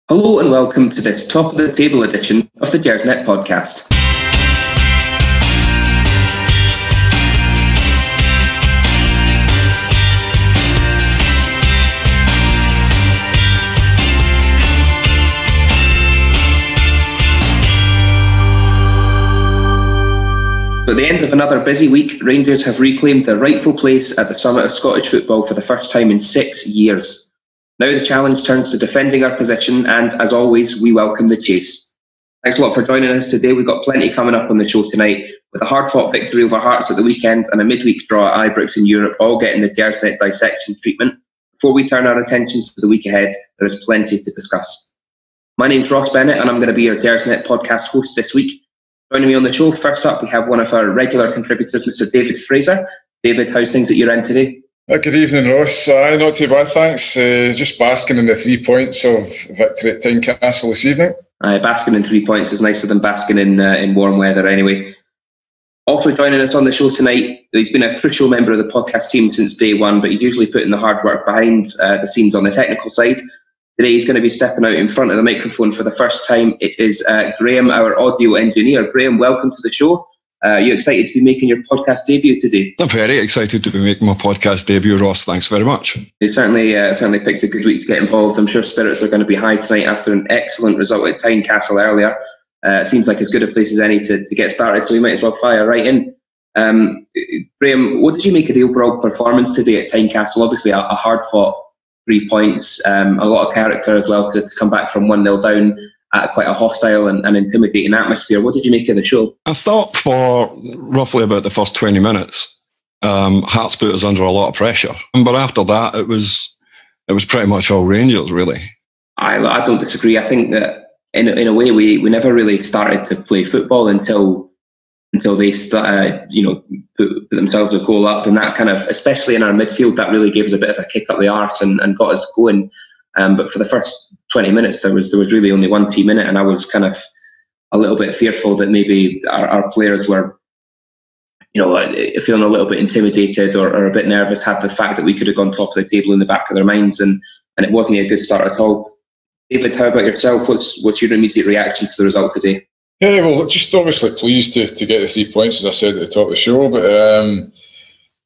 Hello and welcome to this top of the table edition of the Gersnet Podcast. So at the end of another busy week, Rangers have reclaimed their rightful place at the summit of Scottish football for the first time in 6 years. Now the challenge turns to defending our position, and as always, we welcome the chase. Thanks a lot for joining us today. We've got plenty coming up on the show tonight, with a hard-fought victory over Hearts at the weekend and a midweek draw at Ibrox in Europe, all getting the Gersnet dissection treatment. Before we turn our attentions to the week ahead, there is plenty to discuss. My name's Ross Bennett, and I'm going to be your Gersnet podcast host this week. Joining me on the show, first up, we have one of our regular contributors, Mr. David Fraser. David, how's things at your end today? Good evening, Ross. Not too bad, thanks. Just basking in the 3 points of victory at Tynecastle this evening. Basking in 3 points is nicer than basking in warm weather anyway. Also joining us on the show tonight, he's been a crucial member of the podcast team since day one, but he's usually putting the hard work behind the scenes on the technical side. Today he's going to be stepping out in front of the microphone for the first time. It is Graham, our audio engineer. Graham, welcome to the show. Are you excited to be making your podcast debut today? I'm very excited to be making my podcast debut, Ross. Thanks very much. You certainly picked a good week to get involved. I'm sure spirits are going to be high tonight after an excellent result at Tynecastle earlier. It seems like as good a place as any to get started, so we might as well fire right in. Graham, what did you make of the overall performance today at Tynecastle? Obviously a hard-fought 3 points, a lot of character as well to come back from 1-0 down at quite a hostile and intimidating atmosphere. What did you make of the show? I thought for roughly about the first 20 minutes, Hearts put us under a lot of pressure. But after that, it was pretty much all Rangers, really. I don't disagree. I think that in a way we never really started to play football until they put themselves a goal up, and that kind of, especially in our midfield, that really gave us a bit of a kick up the arse and got us going. But for the first 20 minutes, there was really only one team in it, and I was kind of a little bit fearful that maybe our players were, feeling a little bit intimidated or a bit nervous, had the fact that we could have gone top of the table in the back of their minds, and it wasn't a good start at all. David, how about yourself? What's your immediate reaction to the result today? Yeah, well, just obviously pleased to get the 3 points, as I said at the top of the show, but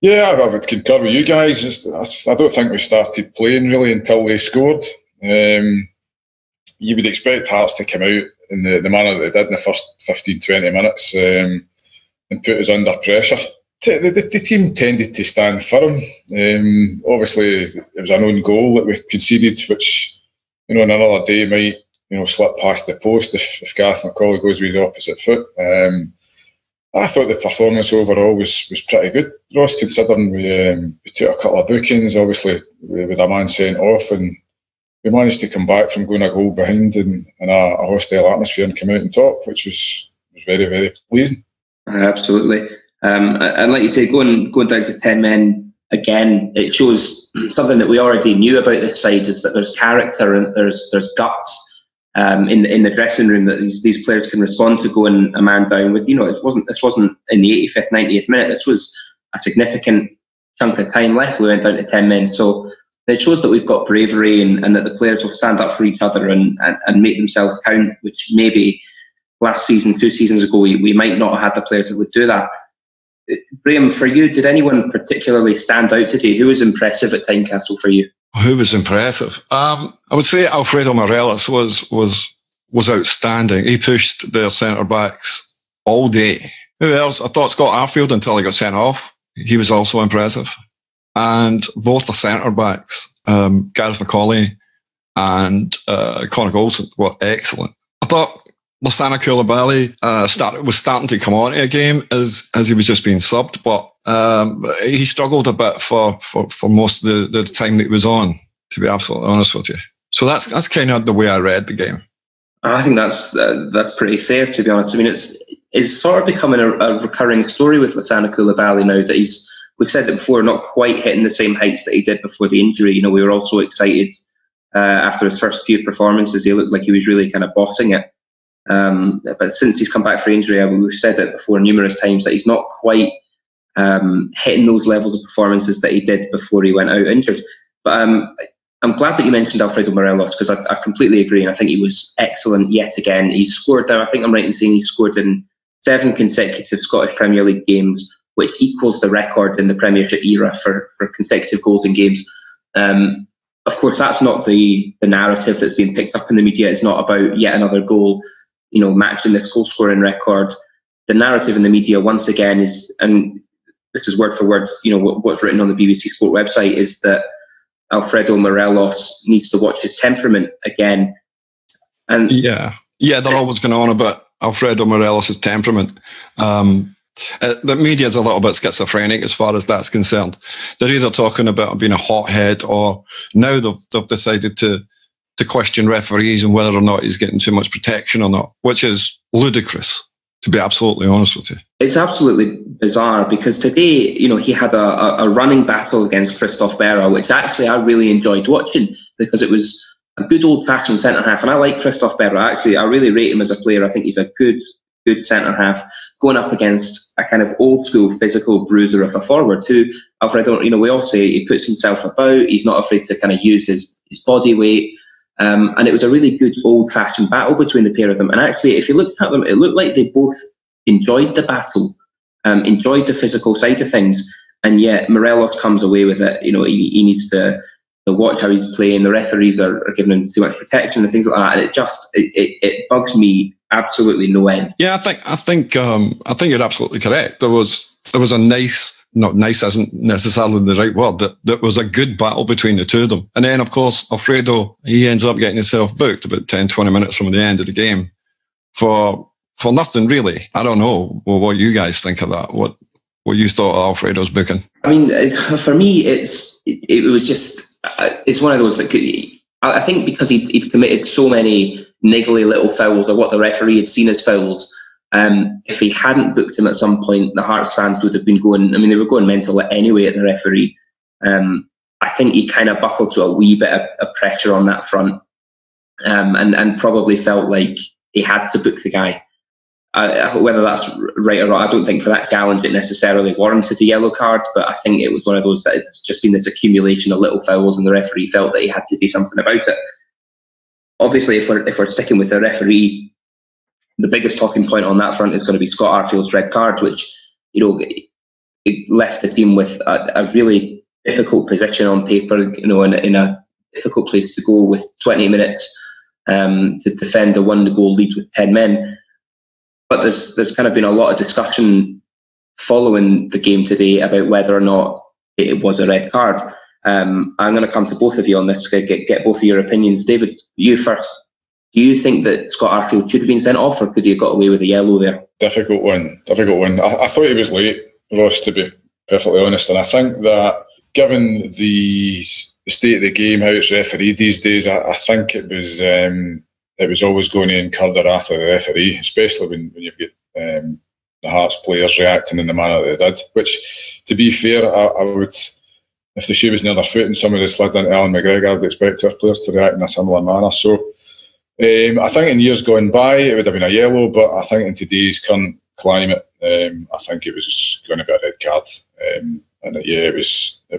I would concur with you guys. I don't think we started playing really until they scored. You would expect Hearts to come out in the manner that they did in the first 15-20 minutes and put us under pressure. The team tended to stand firm. Obviously, it was an own goal that we conceded, which in another day might slip past the post if Gareth McCauley goes with the opposite foot. I thought the performance overall was pretty good, Ross, considering we took a couple of bookings, obviously with a man sent off, and we managed to come back from going a goal behind in a hostile atmosphere and come out on top, which was very, very pleasing. Absolutely. And like you say, going down to 10 men again, it shows something that we already knew about this side, is that there's character and there's guts in the dressing room, that these players can respond to going a man down with. This wasn't in the 85th, 90th minute. This was a significant chunk of time left. We went down to 10 men. So it shows that we've got bravery and that the players will stand up for each other and make themselves count, which maybe last season, 2 seasons ago, we might not have had the players that would do that. Graham, for you, did anyone particularly stand out today? Who was impressive at Tynecastle for you? Who was impressive? I would say Alfredo Morelos was outstanding. He pushed their centre-backs all day. Who else? I thought Scott Arfield until he got sent off. He was also impressive. And both the centre-backs, Gareth McCauley and Connor Golson, were excellent. I thought Lassana Coulibaly was starting to come on to a game as he was just being subbed, but he struggled a bit for most of the time that he was on, to be absolutely honest with you. So that's kind of the way I read the game. I think that's pretty fair, to be honest. I mean, it's sort of becoming a recurring story with Lassana Coulibaly now that we've said it before, not quite hitting the same heights that he did before the injury. We were also excited after his first few performances. He looked like he was really kind of bossing it. But since he's come back for injury, we've said it before numerous times that he's not quite hitting those levels of performances that he did before he went out injured. But I'm glad that you mentioned Alfredo Morelos, because I completely agree, and I think he was excellent yet again. He scored now, I think I'm right in saying he scored in 7 consecutive Scottish Premier League games, which equals the record in the Premiership era for consecutive goals in games. Of course, that's not the narrative that's being picked up in the media. It's not about yet another goal, matching this goal scoring record. The narrative in the media, once again, is, and this is word for word, what's written on the BBC Sport website, is that Alfredo Morelos needs to watch his temperament again. And yeah, they're always going on about Alfredo Morelos' temperament. The media is a little bit schizophrenic as far as that's concerned. They're either talking about being a hothead, or now they've decided to question referees and whether or not he's getting too much protection or not, which is ludicrous, to be absolutely honest with you. It's absolutely bizarre, because today, he had a running battle against Christophe Berra, which actually I really enjoyed watching, because it was a good old-fashioned centre-half. And I like Christophe Berra. Actually, I really rate him as a player. I think he's a good centre-half, going up against a kind of old-school physical bruiser of a forward who, Alfredo, we all say he puts himself about. He's not afraid to kind of use his body weight. And it was a really good old-fashioned battle between the pair of them. And actually, if you looked at them, it looked like they both enjoyed the battle, enjoyed the physical side of things. And yet Morelos comes away with it. He needs to watch how he's playing. The referees are giving him too much protection and things like that. And it bugs me absolutely no end. Yeah, I think you're absolutely correct. There was a nice, not nice isn't necessarily the right word, that was a good battle between the two of them. And then, of course, Alfredo, he ends up getting himself booked about 10-20 minutes from the end of the game for nothing, really. I don't know what you guys think of that. What you thought of Alfredo's booking? I mean, for me, it was just, it's one of those that I think because he'd committed so many niggly little fouls, or what the referee had seen as fouls, if he hadn't booked him at some point, the Hearts fans would have been going, they were going mental anyway at the referee. I think he kind of buckled to a wee bit of pressure on that front, and probably felt like he had to book the guy. Whether that's right or not, I don't think for that challenge it necessarily warranted a yellow card, but I think it was one of those that it's just been this accumulation of little fouls, and the referee felt that he had to do something about it. Obviously, if we're sticking with the referee, the biggest talking point on that front is going to be Scott Arfield's red card, which it left the team with a really difficult position on paper, in a difficult place to go with 20 minutes to defend a 1-goal lead with 10 men. But there's kind of been a lot of discussion following the game today about whether or not it was a red card. I'm going to come to both of you on this, get both of your opinions. David, you first. Do you think that Scott Arfield should have been sent off, or could he have got away with a yellow there? Difficult one. I thought he was late, Ross, to be perfectly honest. And I think that given the state of the game, how it's refereed these days, I think it was always going to incur the wrath of the referee, especially when you've got the Hearts players reacting in the manner that they did. Which, to be fair, I would, if the shoe was near their foot and somebody slid into Alan McGregor, I'd expect our players to react in a similar manner. So I think in years gone by it would have been a yellow, but I think in today's current climate, I think it was going to be a red card. It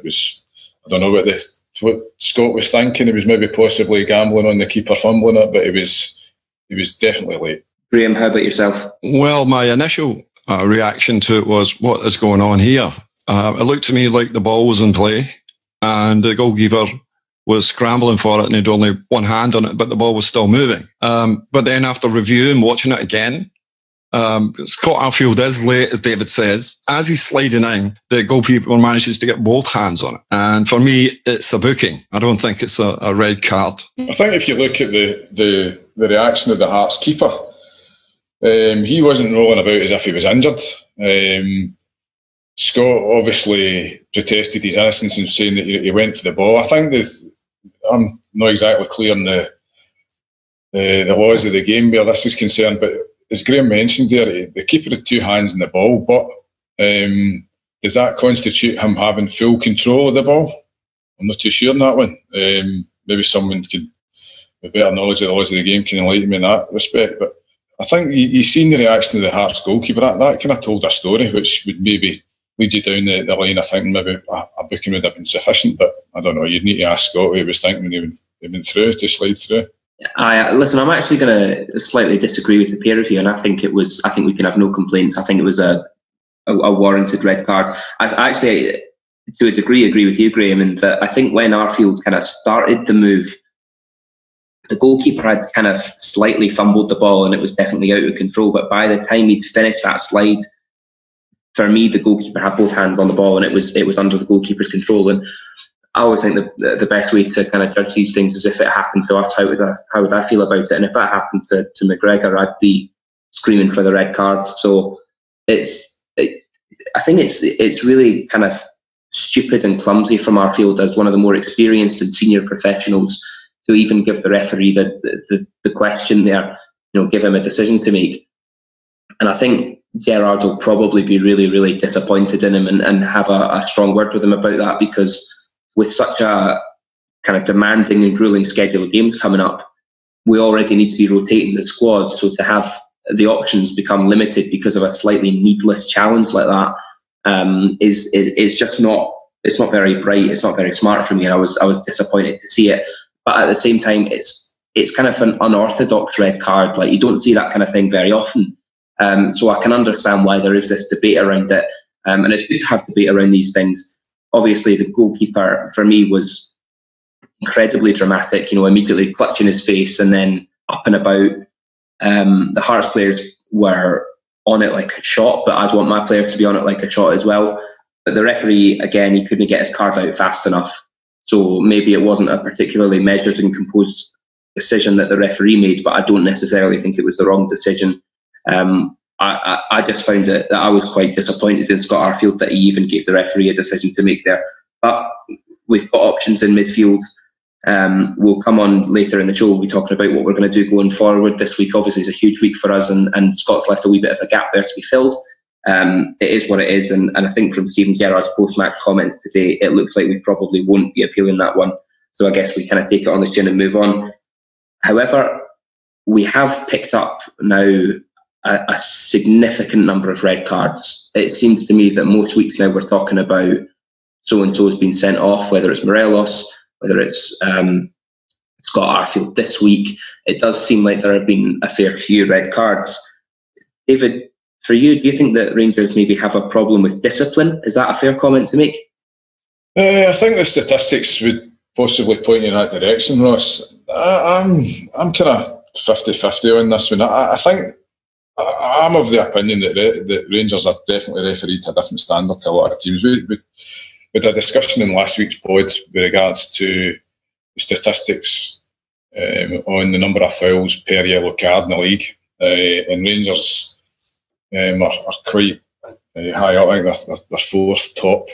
was. I don't know what Scott was thinking. He was maybe possibly gambling on the keeper fumbling it, but he was definitely late. Graham, how about yourself? Well, my initial reaction to it was, what is going on here? It looked to me like the ball was in play and the goalkeeper was scrambling for it and he'd only one hand on it, but the ball was still moving. But then after reviewing, watching it again, Scott Arfield is late, as David says. As he's sliding in, the goalkeeper manages to get both hands on it. And for me, it's a booking. I don't think it's a red card. I think if you look at the reaction of the Hearts keeper, he wasn't rolling about as if he was injured. Scott obviously protested his innocence in saying that he went for the ball. I think I'm not exactly clear on the laws of the game where this is concerned, but as Graham mentioned there, the keeper had two hands on the ball, but does that constitute him having full control of the ball? I'm not too sure on that one. Maybe someone with better knowledge of the laws of the game can enlighten me in that respect, but I think you've seen the reaction of the Hearts goalkeeper. That kind of told a story which would maybe lead you down the line of thinking maybe a booking would have been sufficient, but I don't know. You'd need to ask Scott what he was thinking when he went through to slide through. Listen, I'm actually going to slightly disagree with the pair of you, and I think we can have no complaints. I think it was a warranted red card. I actually, to a degree, agree with you, Graham, in that I think when Arfield kind of started the move, the goalkeeper had kind of slightly fumbled the ball and it was definitely out of control. But by the time he'd finished that slide, for me, the goalkeeper had both hands on the ball and it was under the goalkeeper's control. And I always think the best way to kind of judge these things is if it happened to us, how would I feel about it? And if that happened to McGregor, I'd be screaming for the red card. So I think it's really kind of stupid and clumsy from Arfield as one of the more experienced and senior professionals to even give the referee the question there, give him a decision to make. And I think Gerrard will probably be really, really disappointed in him and have a strong word with him about that, because with such a kind of demanding and grueling schedule of games coming up, we already need to be rotating the squad. So to have the options become limited because of a slightly needless challenge like that is just not. It's not very bright. It's not very smart for me, and I was disappointed to see it. But at the same time, it's kind of an unorthodox red card. Like, you don't see that kind of thing very often. So I can understand why there is this debate around it, and it's good to have debate around these things. Obviously, the goalkeeper for me was incredibly dramatic. Immediately clutching his face and then up and about. The Hearts players were on it like a shot, but I'd want my players to be on it like a shot as well. But the referee, again, he couldn't get his card out fast enough. So maybe it wasn't a particularly measured and composed decision that the referee made, but I don't necessarily think it was the wrong decision. I just found that I was quite disappointed in Scott Arfield that he even gave the referee a decision to make there. But we've got options in midfield. We'll come on later in the show. We'll be talking about what we're going to do going forward. This week obviously is a huge week for us, and Scott's left a wee bit of a gap there to be filled. It is what it is, and I think from Steven Gerrard's post-match comments today, it looks like we probably won't be appealing that one. So I guess we kind of take it on the chin and move on. However, we have picked up now a significant number of red cards. It seems to me that most weeks now we're talking about so-and-so has been sent off, whether it's Morelos, whether it's Scott Arfield this week. It does seem like there have been a fair few red cards. David, for you, do you think that Rangers maybe have a problem with discipline? Is that a fair comment to make? I think the statistics would possibly point in that direction, Ross. I'm kind of 50-50 on this one. I think I'm of the opinion that Rangers are definitely refereed to a different standard to a lot of teams. We had a discussion in last week's pod with regards to the statistics on the number of fouls per yellow card in the league, and Rangers are quite high up. I think they're fourth top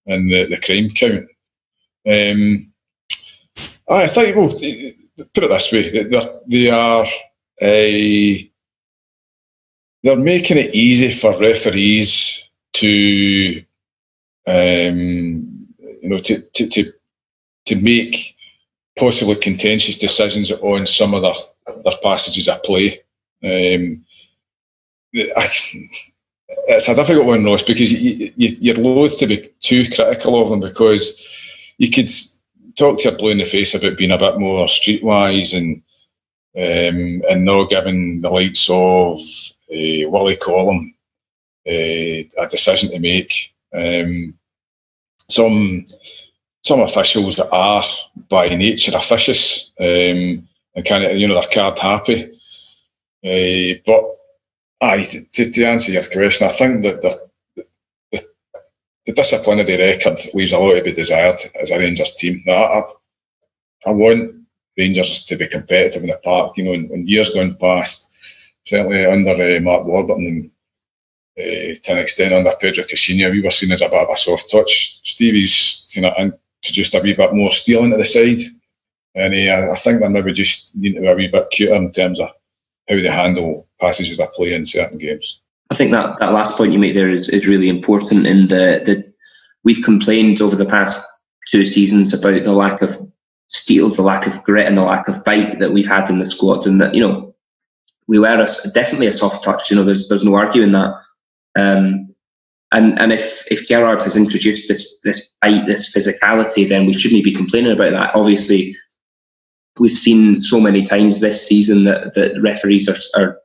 in the crime count. I think, well, put it this way, they're making it easy for referees to to make possibly contentious decisions on some of their passages of play. It's a difficult one, Ross, because you're loath to be too critical of them, because you could talk to your blue in the face about being a bit more streetwise and not giving the likes of Willie Collum a decision to make. Some officials that are by nature officious and kind of they're card happy, but to answer your question, I think that the disciplinary record leaves a lot to be desired as a Rangers team. Now, I want Rangers to be competitive in the park. In years gone past, certainly under Mark Warburton and to an extent under Pedro Caixinha, we were seen as a bit of a soft touch. Stevie's introduced a wee bit more steel into the side, and I think they're maybe just need to be a wee bit cuter in terms of how they handle passages of play in certain games. I think that last point you make there is really important. In the we've complained over the past 2 seasons about the lack of steel, the lack of grit, and the lack of bite that we've had in the squad, and that we were definitely a soft touch. There's no arguing that. And if Gerrard has introduced this bite, this physicality, then we shouldn't be complaining about that. Obviously, we've seen so many times this season that referees are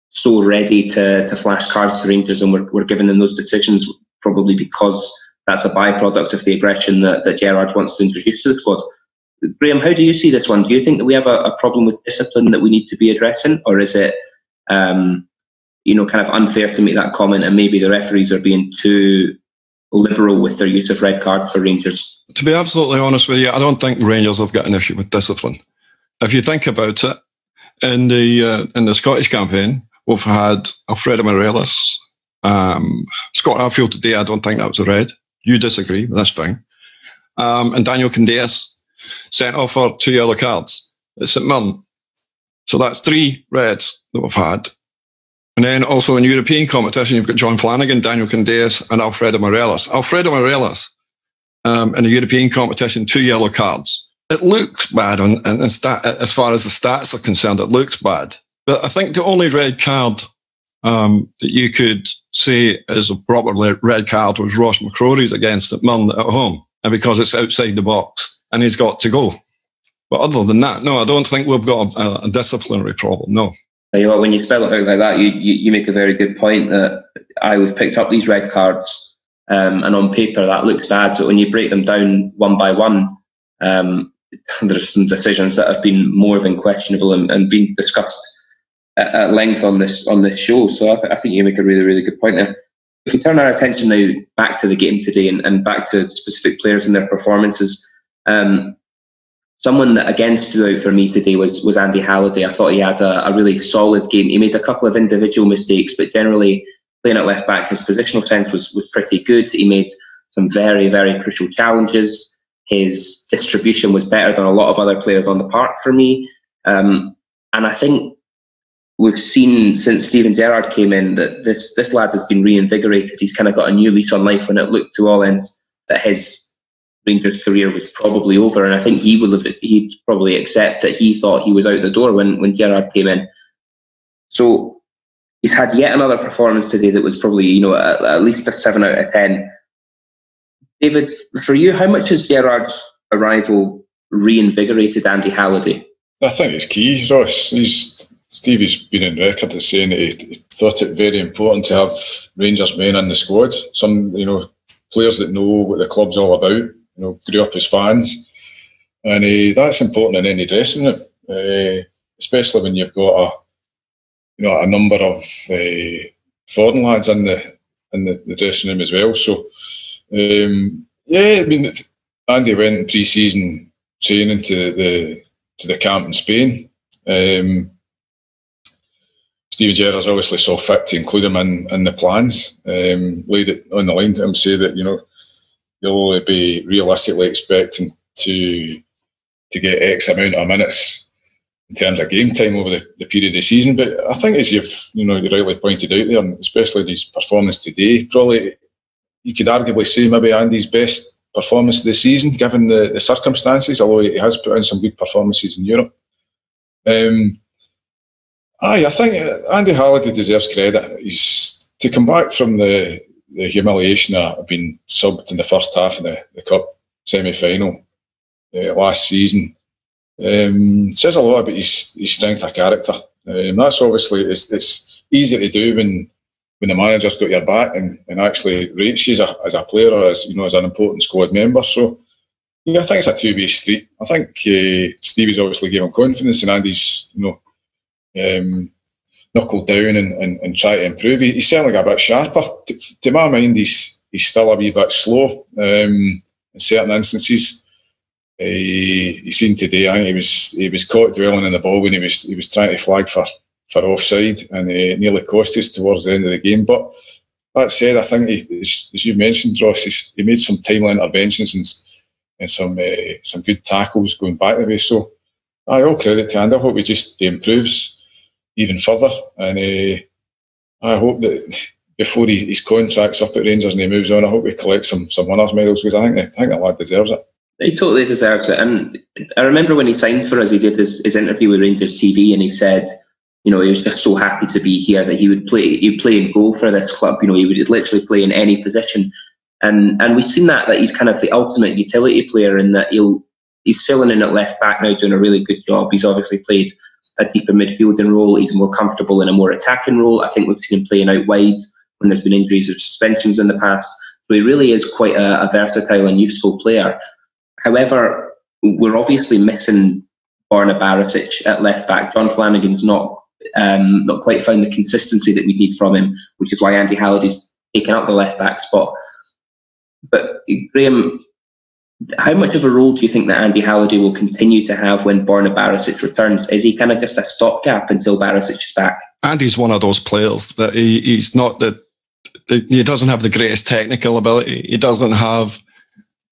so ready to flash cards to Rangers, and we're giving them those decisions probably because that's a byproduct of the aggression that Gerrard wants to introduce to the squad. Graham, how do you see this one? Do you think that we have a problem with discipline that we need to be addressing, or is it kind of unfair to make that comment and maybe the referees are being too liberal with their use of red cards for Rangers? To be absolutely honest with you, I don't think Rangers have got an issue with discipline. If you think about it, in the Scottish campaign, we've had Alfredo Morelos, Scott Arfield today. I don't think that was a red. You disagree, but that's fine. And Daniel Candeias sent off for 2 yellow cards at St Mirren. So that's 3 reds that we've had. And then also in European competition, you've got John Flanagan, Daniel Candeias, and Alfredo Morelos. Alfredo Morelos, in the European competition, 2 yellow cards. It looks bad as far as the stats are concerned. It looks bad. But I think the only red card that you could say is a proper red card was Ross McCrory's against St Mirren at home, and because it's outside the box and he's got to go. But other than that, no, I don't think we've got a disciplinary problem, no. Tell you what, when you spell it out like that, you make a very good point that we've picked up these red cards, and on paper that looks bad, but when you break them down one by one, there's some decisions that have been more than questionable and been discussed at length on this show. So I think you make a really, really good point there. If we turn our attention now back to the game today and back to specific players and their performances, someone that again stood out for me today was Andy Halliday. I thought he had a really solid game. He made a couple of individual mistakes, but generally playing at left back, his positional sense was pretty good. He made some very, very crucial challenges. His distribution was better than a lot of other players on the park for me. And I think we've seen since Steven Gerrard came in that this lad has been reinvigorated. He's kind of got a new lease on life when it looked to all ends that his Rangers career was probably over. And I think he'd probably accept that he thought he was out the door when Gerrard came in. So he's had yet another performance today that was probably, at least a 7 out of 10. David, for you, how much has Gerrard's arrival reinvigorated Andy Halliday? I think it's key, Ross. Stevie's been on record as saying that he thought it very important to have Rangers men in the squad. Some, players that know what the club's all about, grew up as fans. And that's important in any dressing room, especially when you've got a number of foreign lads in the dressing room as well. So, Andy went in pre-season training to the camp in Spain. Steven Gerrard obviously saw fit to include him in the plans. Laid it on the line to him, say that you'll only be realistically expecting to get X amount of minutes in terms of game time over the period of the season. But I think, as you rightly pointed out there, and especially his performance today, probably you could arguably say maybe Andy's best performance of the season, given the circumstances, although he has put in some good performances in Europe. I think Andy Halliday deserves credit. He's to come back from the humiliation of being subbed in the first half of the Cup semi-final last season. Says a lot about his strength of character. That's obviously it's easy to do when the manager's got your back and actually rates you as a player or as an important squad member. So I think it's a two-way street. I think Stevie's obviously given confidence, and Andy's knuckled down and try to improve. He's certainly got a bit sharper. To my mind, he's still a wee bit slow in certain instances. He seen today, I think he was caught dwelling on the ball when he was trying to flag for offside, and nearly cost us towards the end of the game. But that said, I think as you mentioned, Ross, he made some timely interventions and some good tackles going back the way. So all credit to Andy. I hope he improves even further, and I hope that before his contract's up at Rangers and he moves on, I hope he collects some winners' medals, because I think that lad deserves it. He totally deserves it. And I remember when he signed for us, he did his interview with Rangers TV, and he said he was just so happy to be here that he'd play and go for this club. He would literally play in any position. And we've seen that he's kind of the ultimate utility player, in that he's filling in at left back now, doing a really good job. He's obviously played a deeper midfielding role. He's more comfortable in a more attacking role. I think we've seen him playing out wide when there's been injuries or suspensions in the past. So he really is quite a versatile and useful player. However, we're obviously missing Borna Barisic at left back. John Flanagan's not quite found the consistency that we need from him, which is why Andy Halliday's taken up the left back spot. But Graham, how much of a role do you think that Andy Halliday will continue to have when Borna Barisic returns? Is he kind of just a stopgap until Barisic is back? Andy's one of those players that he's not he doesn't have the greatest technical ability. He doesn't have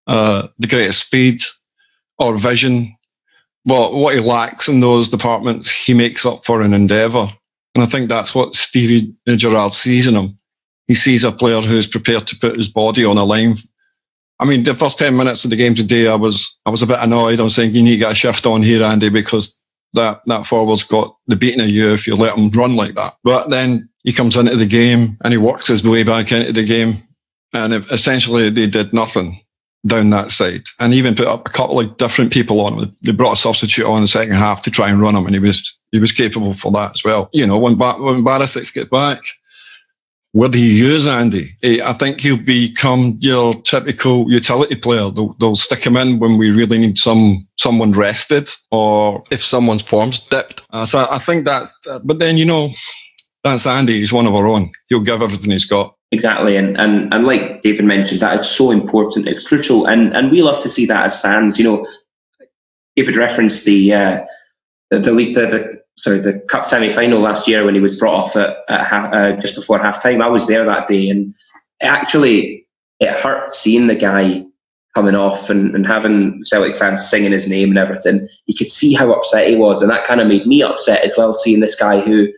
the greatest speed or vision. But what he lacks in those departments, he makes up for in endeavour. And I think that's what Stevie Gerrard sees in him. He sees a player who's prepared to put his body on a line. I mean, the first 10 minutes of the game today, I was a bit annoyed. I was saying, you need to get a shift on here, Andy, because that forward's got the beating of you if you let him run like that. But then he comes into the game and he works his way back into the game. And essentially they did nothing down that side, and even put up a couple of different people on. They brought a substitute on in the second half to try and run him, and he was capable for that as well. When Barisic gets back, where do you use Andy? I think he'll become your typical utility player. They'll stick him in when we really need someone rested, or if someone's form's dipped. So I think that's. But then that's Andy. He's one of our own. He'll give everything he's got. Exactly, and like David mentioned, that is so important. It's crucial, and we love to see that as fans. David referenced the cup semi-final last year when he was brought off at just before half time. I was there that day, and it hurt seeing the guy coming off and having Celtic fans singing his name and everything. You could see how upset he was, and that kind of made me upset as well, seeing this guy who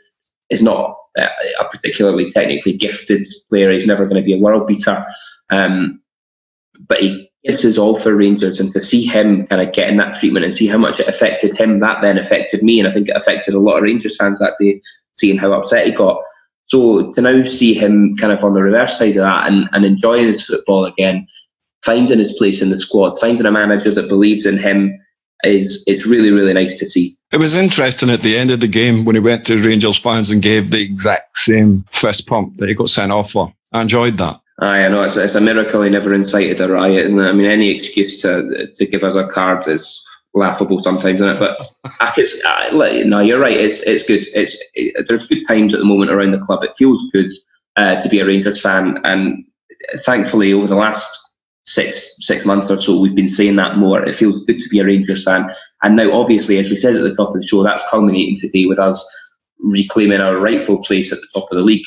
is not a particularly technically gifted player. He's never going to be a world beater, but he gives his all for Rangers, and to see him kind of getting that treatment and see how much it affected him, that then affected me, and I think it affected a lot of Rangers fans that day, seeing how upset he got. So to now see him kind of on the reverse side of that and enjoying his football again, finding his place in the squad, finding a manager that believes in him, it's really, really nice to see. It was interesting at the end of the game when he went to Rangers fans and gave the exact same fist pump that he got sent off for. I enjoyed that. I know, it's a miracle he never incited a riot, isn't it? I mean, any excuse to give us a card is laughable sometimes, isn't it? But no, you're right. It's good. There's good times at the moment around the club. It feels good to be a Rangers fan, and thankfully over the last six months or so, we've been saying that more. It feels good to be a Rangers fan, and now obviously, as we said at the top of the show, that's culminating today with us reclaiming our rightful place at the top of the league.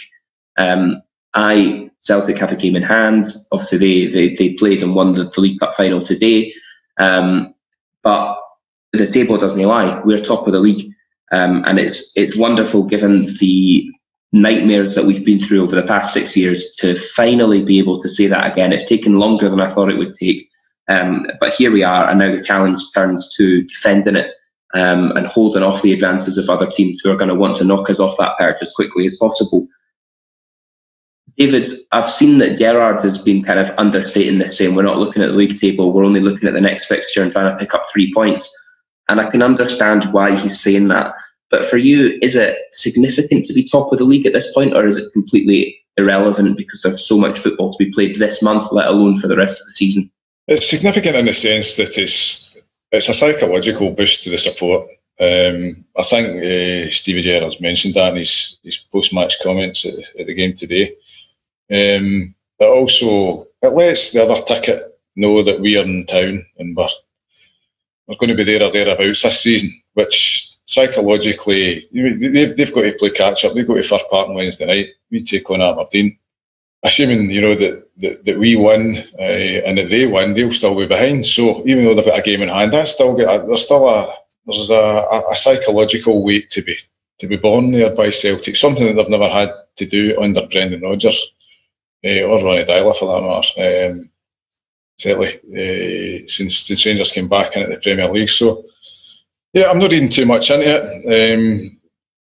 Celtic have a game in hand. Obviously, they played and won the League Cup final today, but the table doesn't lie. We're top of the league, and it's wonderful given the nightmares that we've been through over the past 6 years to finally be able to say that again. It's taken longer than I thought it would take, but here we are, and now the challenge turns to defending it and holding off the advances of other teams who are going to want to knock us off that perch as quickly as possible. David, I've seen that Gerrard has been kind of understating this, saying we're not looking at the league table, we're only looking at the next fixture and trying to pick up 3 points. And I can understand why he's saying that. But for you, is it significant to be top of the league at this point, or is it completely irrelevant because there's so much football to be played this month, let alone for the rest of the season? It's significant in the sense that it's a psychological boost to the support. I think Stevie Gerrard's mentioned that in his post-match comments at the game today. But also, it lets the other ticket know that we are in town and we're going to be there or thereabouts this season, which psychologically, they've got to play catch-up. They've got to Fir Park on Wednesday night. We take on Aberdeen. Assuming, that we win and that they win, they'll still be behind. So even though they've got a game in hand, there's a psychological weight to be born there by Celtic, something that they've never had to do under Brendan Rodgers or Ronnie Dyler for that matter. Certainly since Rangers came back into the Premier League. So yeah, I'm not reading too much into it.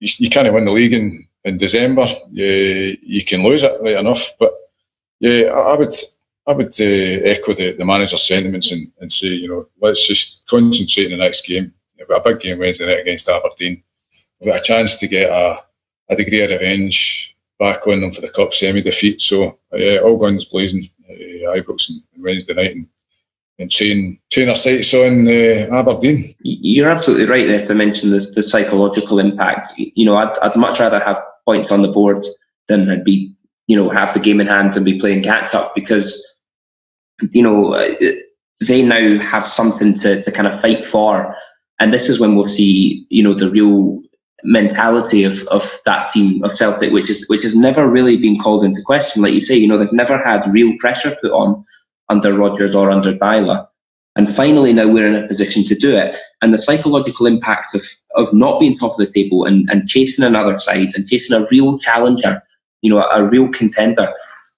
you can't win the league in December. You can lose it, right enough. But yeah, I would echo the manager's sentiments and say, let's just concentrate in the next game. We've got a big game Wednesday night against Aberdeen. We've got a chance to get a degree of revenge back on them for the cup semi-defeat. So all guns blazing, Ibrox on Wednesday night, and train our sights on Aberdeen. You're absolutely right there to mention the psychological impact. I'd much rather have points on the board than I'd be, have the game in hand and be playing catch up, because, they now have something to kind of fight for. And this is when we'll see, the real mentality of that team of Celtic, which has never really been called into question. Like you say, they've never had real pressure put on under Rodgers or under Dyla. And finally now we're in a position to do it. And the psychological impact of not being top of the table and chasing another side and chasing a real challenger, a real contender,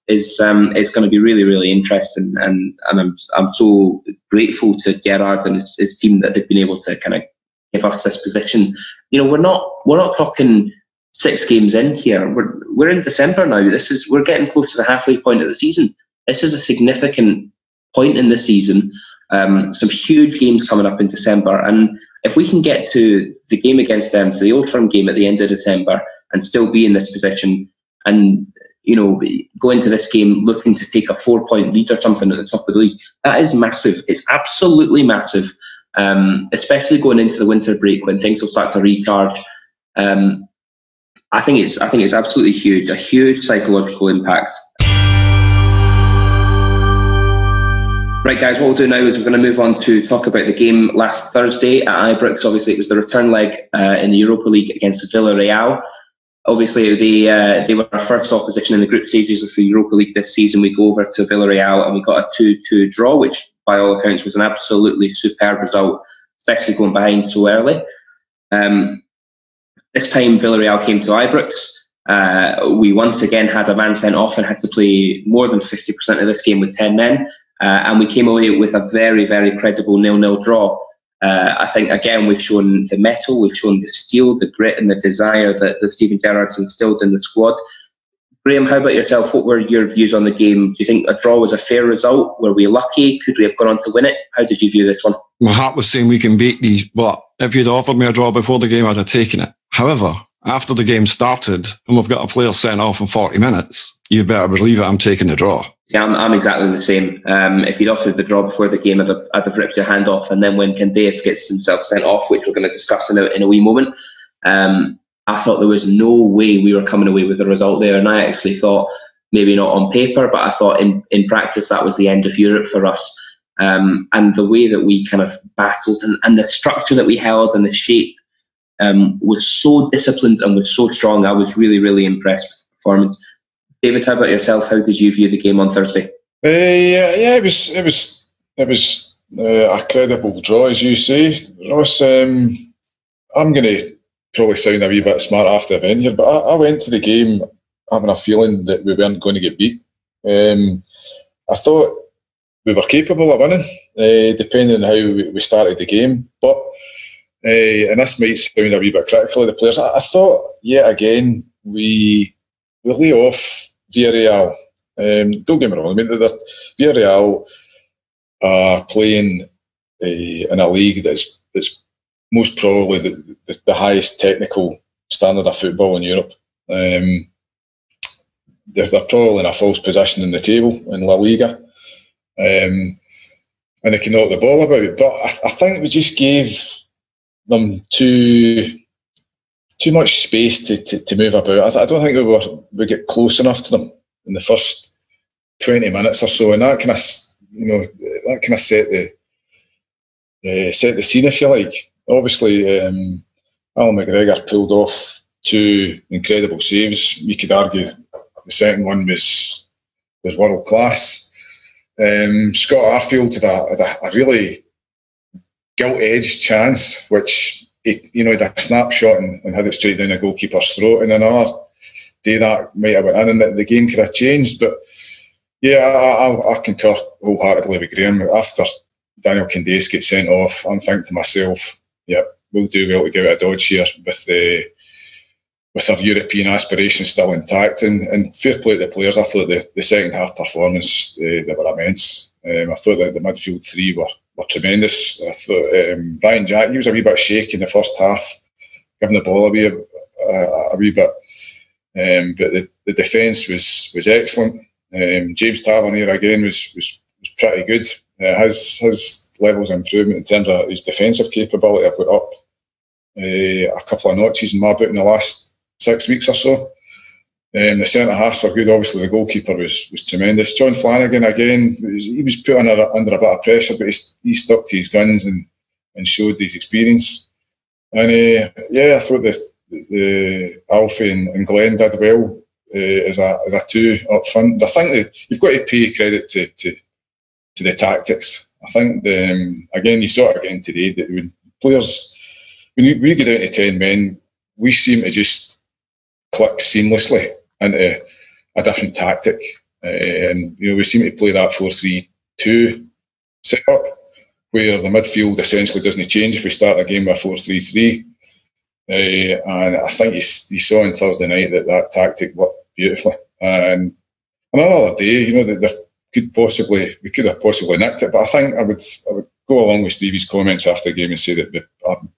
is going to be really, really interesting. And I'm so grateful to Gerrard and his team that they've been able to kind of give us this position. We're not talking 6 games in here. We're in December now. We're getting close to the halfway point of the season. This is a significant point in the season. Some huge games coming up in December, and if we can get to the game against them, to the Old Firm game at the end of December, and still be in this position, and go into this game looking to take a 4-point lead or something at the top of the league, that is massive. It's absolutely massive. Especially going into the winter break when things will start to recharge. I think it's absolutely huge, a huge psychological impact. Right, guys, what we'll do now is we're going to move on to talk about the game last Thursday at Ibrox. Obviously, it was the return leg in the Europa League against Villarreal. Obviously, they were our first opposition in the group stages of the Europa League this season. We go over to Villarreal and we got a 2-2 draw, which by all accounts was an absolutely superb result, especially going behind so early. This time Villarreal came to Ibrox. We once again had a man sent off and had to play more than 50% of this game with 10 men. And we came away with a very, very credible 0-0 draw. I think, again, we've shown the mettle, we've shown the steel, the grit and the desire that Steven Gerrard's instilled in the squad. Graham, how about yourself? What were your views on the game? Do you think a draw was a fair result? Were we lucky? Could we have gone on to win it? How did you view this one? My heart was saying we can beat these, but if you'd offered me a draw before the game, I'd have taken it. However, after the game started and we've got a player sent off in 40 minutes, you better believe it, I'm taking the draw. Yeah, I'm exactly the same. If you'd offered the draw before the game, I'd have ripped your hand off. And then when Candeas gets himself sent off, which we're going to discuss in a wee moment, I thought there was no way we were coming away with a result there. And I actually thought, maybe not on paper, but I thought in practice that was the end of Europe for us. And the way that we kind of battled and the structure that we held and the shape was so disciplined and was so strong. I was really, really impressed with the performance. David, how about yourself? How did you view the game on Thursday? It was a credible draw, as you say, Ross. I'm going to probably sound a wee bit smart after I've been here, but I went to the game having a feeling that we weren't going to get beat. I thought we were capable of winning, depending on how we started the game. But and this might sound a wee bit critical of the players. I thought yet again we lay off Villarreal. Don't get me wrong. I mean, Villarreal are playing in a league that's most probably the highest technical standard of football in Europe. They're probably in a false position in the table in La Liga, and they can knock the ball about. But I think we just gave them too much space to move about. I don't think we get close enough to them in the first 20 minutes or so, and that kind of set the scene, if you like. Obviously, Alan McGregor pulled off 2 incredible saves. You could argue the second one was world class. Scott Arfield had a really gilt-edged chance, which he had a snapshot and had it straight down the goalkeeper's throat. And another day that might have went in, and the game could have changed. But yeah, I concur wholeheartedly with Graham. After Daniel Candeas gets sent off, I'm thinking to myself, yeah, we'll do well to give it a dodge here with with our European aspirations still intact. And fair play to the players. I thought the second half performance, they were immense. I thought that the midfield three were tremendous. I thought Ryan Jack, he was a wee bit shaky in the first half, giving the ball away a wee bit. But the defence was excellent. James Tavernier again was pretty good. His levels of improvement in terms of his defensive capability have went up a couple of notches in my book in the last 6 weeks or so. The centre halves were good. Obviously, the goalkeeper was tremendous. John Flanagan again, he was put under a bit of pressure, but he stuck to his guns and showed his experience. And I thought the Alfie and Glenn did well as a two up front. I think that you've got to pay credit to the tactics. I think again you saw it again today that when we get down to 10 men, we seem to just click seamlessly into a different tactic, and we seem to play that 4-3-2 setup where the midfield essentially doesn't change if we start a game with 4-3-3. And I think you saw on Thursday night that tactic worked beautifully. And another day, we could have possibly nicked it, but I think I would go along with Stevie's comments after the game and say that it probably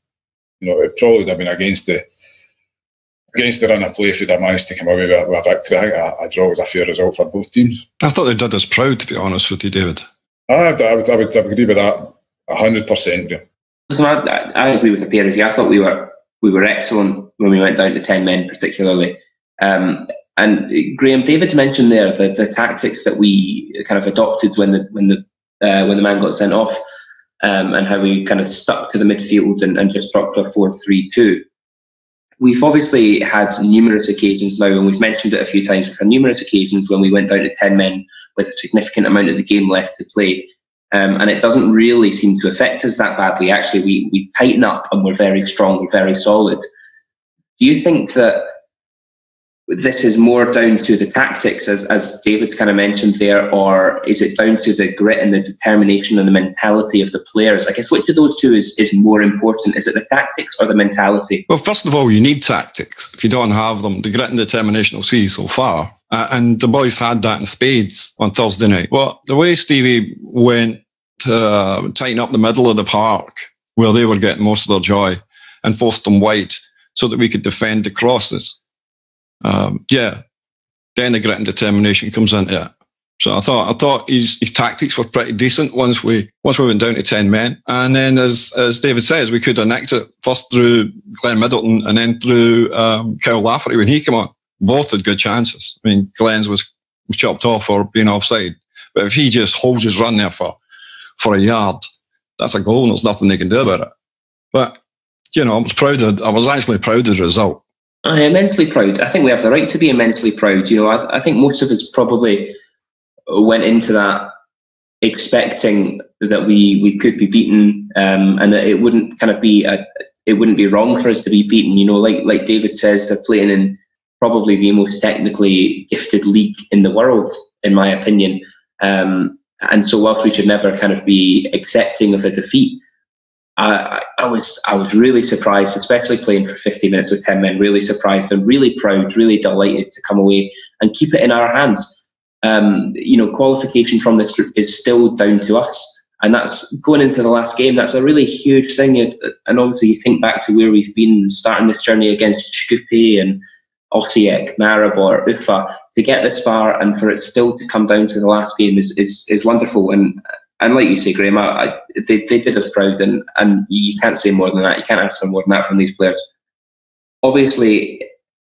would have been against the run of play if we'd have managed to come away with a victory. I think a draw was a fair result for both teams. I thought they did us proud, to be honest with you, David. I would agree with that 100%. I agree with the pair of you. I thought we were excellent when we went down to 10 men, particularly. And Graham, David mentioned there the tactics that we kind of adopted when the man got sent off, and how we kind of stuck to the midfield and just stuck to a 4-3-2. We've obviously had numerous occasions now, and we've mentioned it a few times, we've had numerous occasions when we went down to 10 men with a significant amount of the game left to play. And it doesn't really seem to affect us that badly. Actually, we tighten up and we're very strong, we're very solid. Do you think that this is more down to the tactics, as David's kind of mentioned there, or is it down to the grit and the determination and the mentality of the players? I guess which of those two is more important? Is it the tactics or the mentality? Well, first of all, you need tactics. If you don't have them, the grit and determination will see you so far. And the boys had that in spades on Thursday night. Well, the way Stevie went to tighten up the middle of the park where they were getting most of their joy and forced them wide so that we could defend the crosses. Then the grit and determination comes into it. So I thought his tactics were pretty decent once we went down to 10 men. And then as David says, we could have nicked it first through Glenn Middleton and then through Kyle Lafferty when he came on. Both had good chances. I mean, Glenn's was chopped off for being offside. But if he just holds his run there for a yard, that's a goal and there's nothing they can do about it. But, I was actually proud of the result. I'm immensely proud. I think we have the right to be immensely proud. I think most of us probably went into that expecting that we could be beaten, and that it wouldn't kind of be it wouldn't be wrong for us to be beaten. Like David says, they're playing in probably the most technically gifted league in the world, in my opinion. And so, whilst we should never kind of be accepting of a defeat, I was really surprised, especially playing for 50 minutes with 10 men, really surprised and really proud, really delighted to come away and keep it in our hands. Qualification from this group is still down to us. And that's going into the last game. That's a really huge thing. And obviously you think back to where we've been starting this journey against Skopje and Osijek, Maribor, Ufa, to get this far and for it still to come down to the last game is wonderful. And like you say, Graham, they did us proud, and you can't say more than that. You can't ask for more than that from these players. Obviously,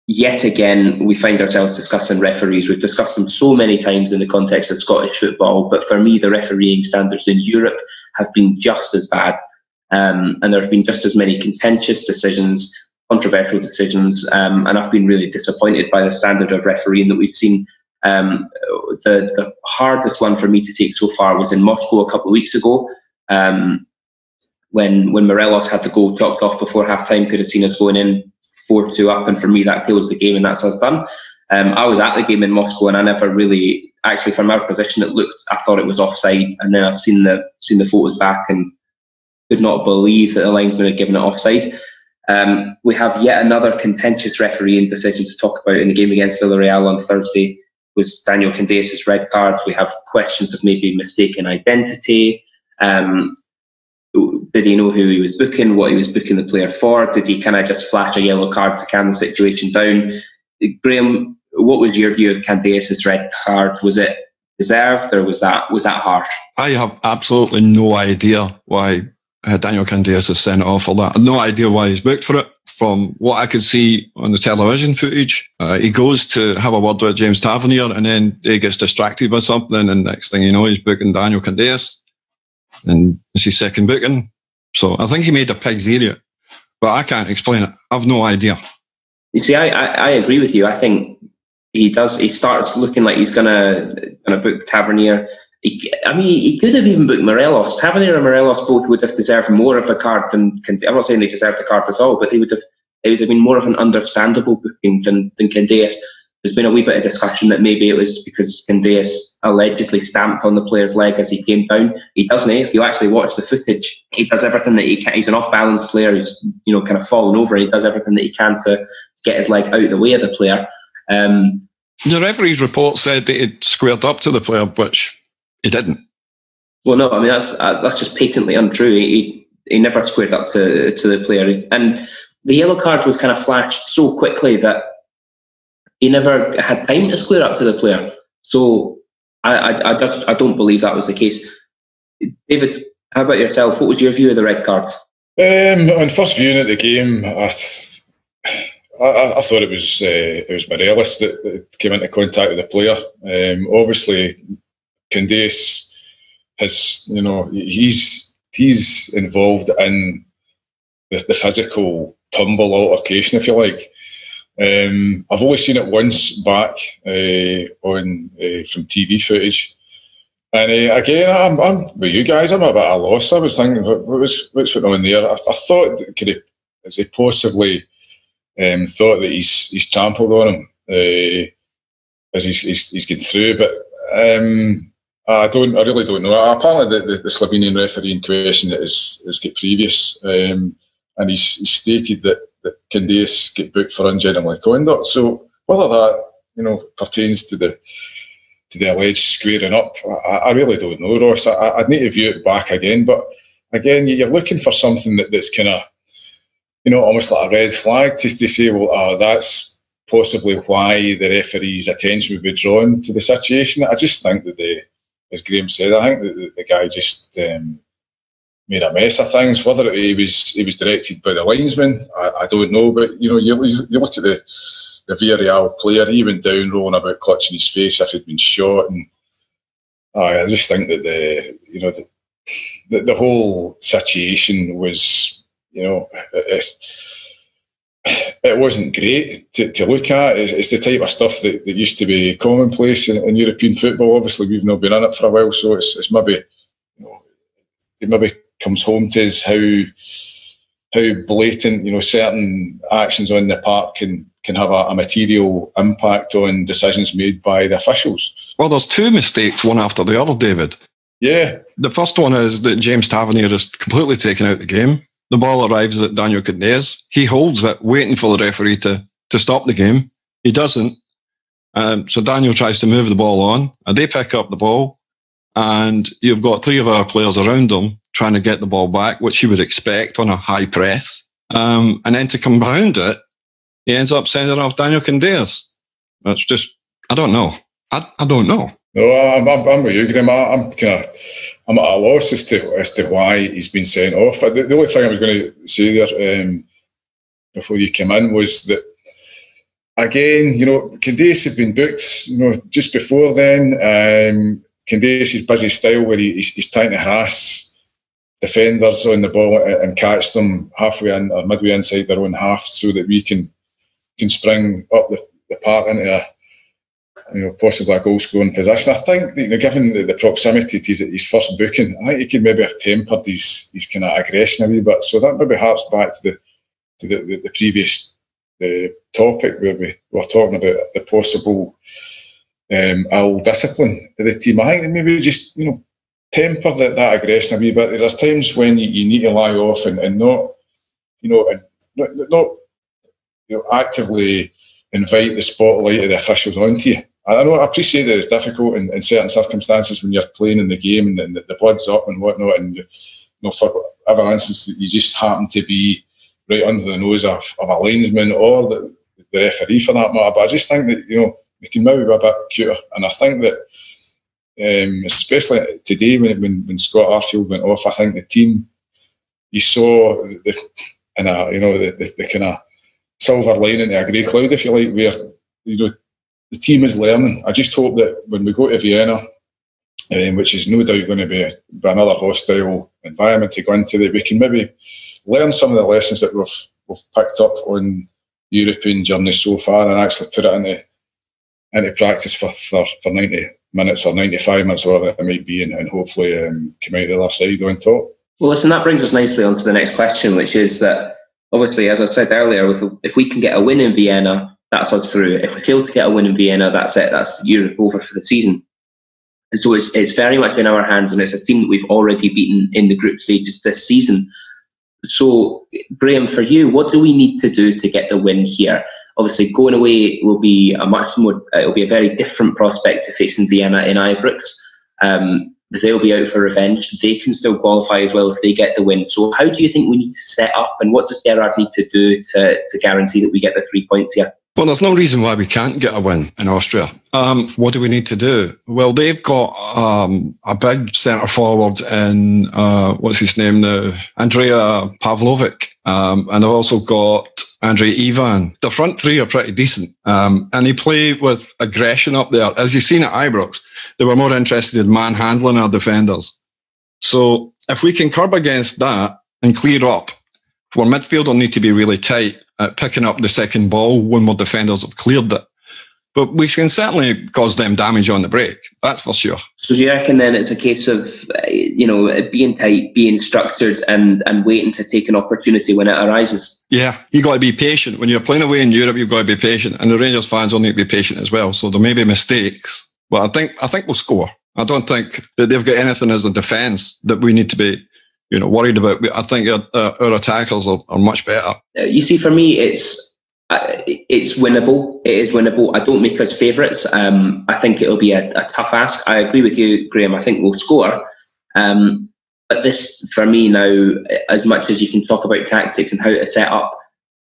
yet again, we find ourselves discussing referees. We've discussed them so many times in the context of Scottish football, but for me, the refereeing standards in Europe have been just as bad, and there have been just as many contentious decisions, controversial decisions, and I've been really disappointed by the standard of refereeing that we've seen. The hardest one for me to take so far was in Moscow a couple of weeks ago, when Morelos had the goal chalked off before half-time. Could have seen us going in 4-2 up, and for me that kills the game, and that's us done. I was at the game in Moscow, and I never really, actually from our position, I thought it was offside, and then I've seen the photos back and could not believe that the linesman had given it offside. We have yet another contentious refereeing decision to talk about in the game against Villarreal on Thursday, with Daniel Candeias' red card. We have questions of maybe mistaken identity. Did he know who he was booking, what he was booking the player for? Did he kind of just flash a yellow card to calm the situation down? Graham, what was your view of Candeias' red card? Was it deserved, or was that harsh? I have absolutely no idea why Daniel Candeias is sent off for that. I have no idea why he's booked for it. From what I could see on the television footage, he goes to have a word with James Tavernier, and then he gets distracted by something, and next thing you know, he's booking Daniel Candeias, and it's his second booking. So I think he made a pig's ear, but I can't explain it. I've no idea. You see, I agree with you. I think he does. He starts looking like he's gonna book Tavernier. He could have even booked Morelos. Tavernier and Morelos both would have deserved more of a card than. I'm not saying they deserved the card at all, but it would have been more of an understandable booking than Candeias. There's been a wee bit of discussion that maybe it was because Candeias allegedly stamped on the player's leg as he came down. He doesn't. If you actually watch the footage, he does everything that he can. He's an off-balance player who's kind of fallen over. He does everything that he can to get his leg out of the way of the player. The referee's report said that he'd squared up to the player, which he didn't. Well, no, I mean that's just patently untrue. He never squared up to the player, and the yellow card was kind of flashed so quickly that he never had time to square up to the player. So I don't believe that was the case. David, how about yourself? What was your view of the red card? On first viewing of the game, I thought it was Morelos that came into contact with the player. Obviously, Candeias has, he's involved in the physical tumble altercation, if you like. I've only seen it once back on from TV footage, and again, I'm with you guys. I'm a bit at a loss. I was thinking, what's going on there? I thought has he possibly thought that he's trampled on him as he's getting through, but I really don't know. Apparently, the Slovenian referee in question is got previous, and he's stated that Candeias get booked for ungentlemanly conduct. So whether that pertains to the alleged squaring up, I really don't know, Ross. I'd need to view it back again. But again, you're looking for something that's kind of almost like a red flag to say, well, that's possibly why the referee's attention would be drawn to the situation. I just think that as Graham said, I think that the guy just made a mess of things. Whether he was directed by the linesman, I don't know. But you look at the Villarreal player. He went down rolling about, clutching his face if he'd been shot, and I just think that the whole situation was, it wasn't great to look at. It's the type of stuff that used to be commonplace in European football. Obviously, we've not been in it for a while, so it's maybe it maybe comes home to us how blatant certain actions on the park can have a material impact on decisions made by the officials. Well, there's two mistakes, one after the other, David. Yeah. The first one is that James Tavernier is completely taken out of the game. The ball arrives at Daniel Candeias. He holds it, waiting for the referee to stop the game. He doesn't. So Daniel tries to move the ball on, and they pick up the ball, and you've got three of our players around them trying to get the ball back, which you would expect on a high press. And then to compound it, he ends up sending off Daniel Candeias. That's just, I don't know. I don't know. No, I'm with you, Graham. I'm at a loss as to why he's been sent off. The only thing I was going to say there before you came in was that, again, Candeias had been booked, just before then. Candeias' busy style where he's trying to harass defenders on the ball and catch them halfway in or midway inside their own half, so that we can spring up the park into possibly a goal-scoring position. I think that, given the proximity to his first booking, I think he could maybe have tempered his kind of aggression a wee bit. So that maybe harks back to the previous topic where we were talking about the possible ill discipline of the team. I think that maybe just temper that aggression a wee bit. There's times when you need to lie off and not actively invite the spotlight of the officials onto you. I appreciate that it's difficult in certain circumstances when you're playing in the game and the blood's up and whatnot, and for whatever instance you just happen to be right under the nose of a linesman or the referee for that matter. But I just think that we can maybe be a bit cuter, and I think that especially today when Scott Arfield went off, I think the team, you saw the kind of silver lining to a grey cloud, if you like, where the team is learning. I just hope that when we go to Vienna, which is no doubt going to be another hostile environment to go into, that we can maybe learn some of the lessons that we've picked up on European journeys so far and actually put it into practice for 90 minutes or 95 minutes or whatever it might be, and hopefully come out the other side on top. Well, listen, that brings us nicely on to the next question, which is that obviously, as I said earlier, if we can get a win in Vienna, that's us through. If we fail to get a win in Vienna, that's it. That's Europe over for the season. And so it's very much in our hands, and it's a team that we've already beaten in the group stages this season. So, Graham, for you, what do we need to do to get the win here? Obviously, going away will be it'll be a very different prospect to facing Vienna in Ibrox. They'll be out for revenge. They can still qualify as well if they get the win. So how do you think we need to set up, and what does Gerrard need to do to guarantee that we get the 3 points here? Well, there's no reason why we can't get a win in Austria. What do we need to do? Well, they've got a big centre forward in, what's his name now? Andrea Pavlovic. And they've also got Andrei Ivan. The front three are pretty decent. And they play with aggression up there. As you've seen at Ibrox, they were more interested in manhandling our defenders. So if we can curb against that and clear up, our midfield will need to be really tight at picking up the second ball when our defenders have cleared it. But we can certainly cause them damage on the break, that's for sure. So do you reckon then it's a case of, being tight, being structured and waiting to take an opportunity when it arises? Yeah, you've got to be patient. When you're playing away in Europe, you've got to be patient. And the Rangers fans will need to be patient as well. So there may be mistakes, but I think we'll score. I don't think that they've got anything as a defence that we need to be worried about. I think our attackers are much better. You see, for me, it's winnable. It is winnable. I don't make us favourites. I think it'll be a tough ask. I agree with you, Graham. I think we'll score. But this, for me now, as much as you can talk about tactics and how to set up,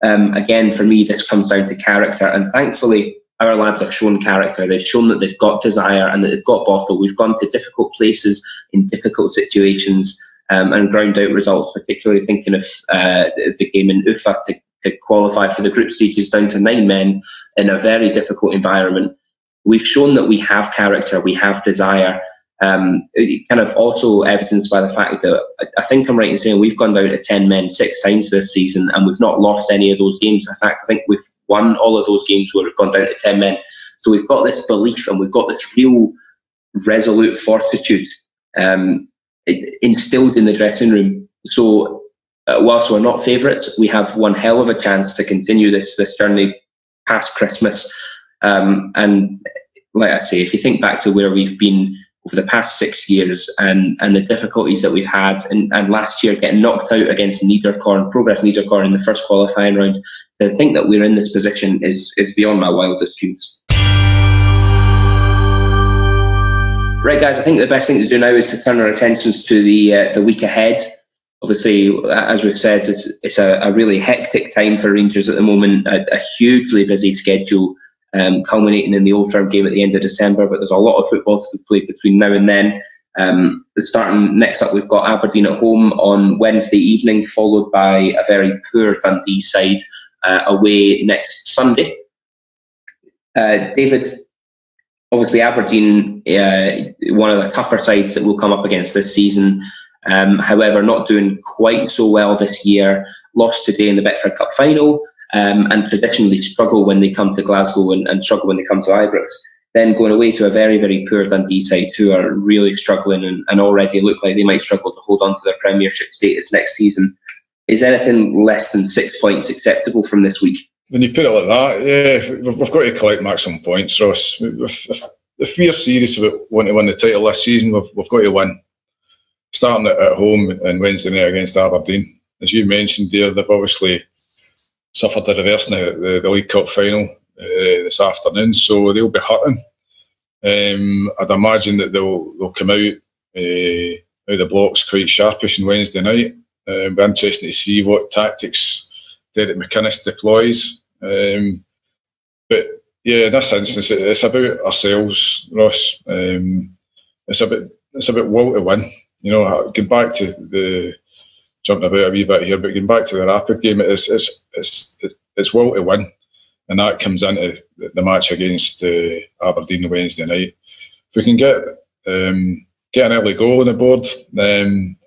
again, for me, this comes down to character. And thankfully, our lads have shown character. They've shown that they've got desire and that they've got bottle. We've gone to difficult places in difficult situations. And ground out results, particularly thinking of the game in Ufa to qualify for the group stages down to 9 men in a very difficult environment. We've shown that we have character, we have desire. It kind of also evidenced by the fact that I think I'm right in saying we've gone down to 10 men 6 times this season and we've not lost any of those games. In fact, I think we've won all of those games where we've gone down to 10 men. So we've got this belief and we've got this real resolute fortitude instilled in the dressing room. So whilst we're not favourites, we have one hell of a chance to continue this journey past Christmas. And like I say, if you think back to where we've been over the past 6 years and the difficulties that we've had, and last year getting knocked out against Progress Niederkorn in the first qualifying round, to think that we're in this position is beyond my wildest dreams. Right, guys, I think the best thing to do now is to turn our attentions to the week ahead. Obviously, as we've said, it's a really hectic time for Rangers at the moment, a hugely busy schedule, culminating in the Old Firm game at the end of December, but there's a lot of football to be played between now and then. Starting next up, we've got Aberdeen at home on Wednesday evening, followed by a very poor Dundee side away next Sunday. David, obviously Aberdeen, one of the tougher sides that will come up against this season. However, not doing quite so well this year. Lost today in the Betfred Cup final, and traditionally struggle when they come to Glasgow and struggle when they come to Ibrox. Then going away to a very, very poor Dundee side who are really struggling and already look like they might struggle to hold on to their Premiership status next season. Is anything less than 6 points acceptable from this week? When you put it like that, yeah, we've got to collect maximum points, Ross. If we're serious about wanting to win the title this season, we've got to win. Starting at home on Wednesday night against Aberdeen. As you mentioned there, they've obviously suffered a reverse in the League Cup final this afternoon, so they'll be hurting. I'd imagine that they'll come out of the blocks quite sharpish on Wednesday night. It'll be interesting to see what tactics Derek McInnes deploys. But yeah, in this instance, it's about ourselves, Ross. It's about will to win. You know, getting back to the jumping about a wee bit here, but getting back to the Rapid game, it's will to win, and that comes into the match against Aberdeen on Wednesday night. If we can get an early goal on the board, then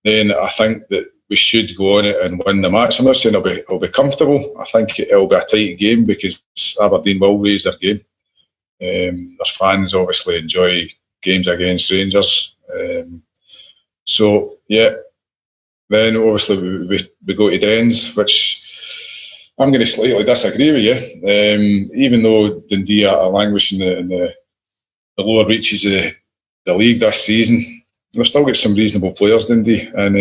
I think that we should go on it and win the match. I'm not saying it'll be comfortable. I think it'll be a tight game because Aberdeen will raise their game. Their fans obviously enjoy games against Rangers. So yeah, then obviously we go to Dens, which I'm going to slightly disagree with you. Even though Dundee are languishing in the lower reaches of the league this season, we've still got some reasonable players, Dundee, and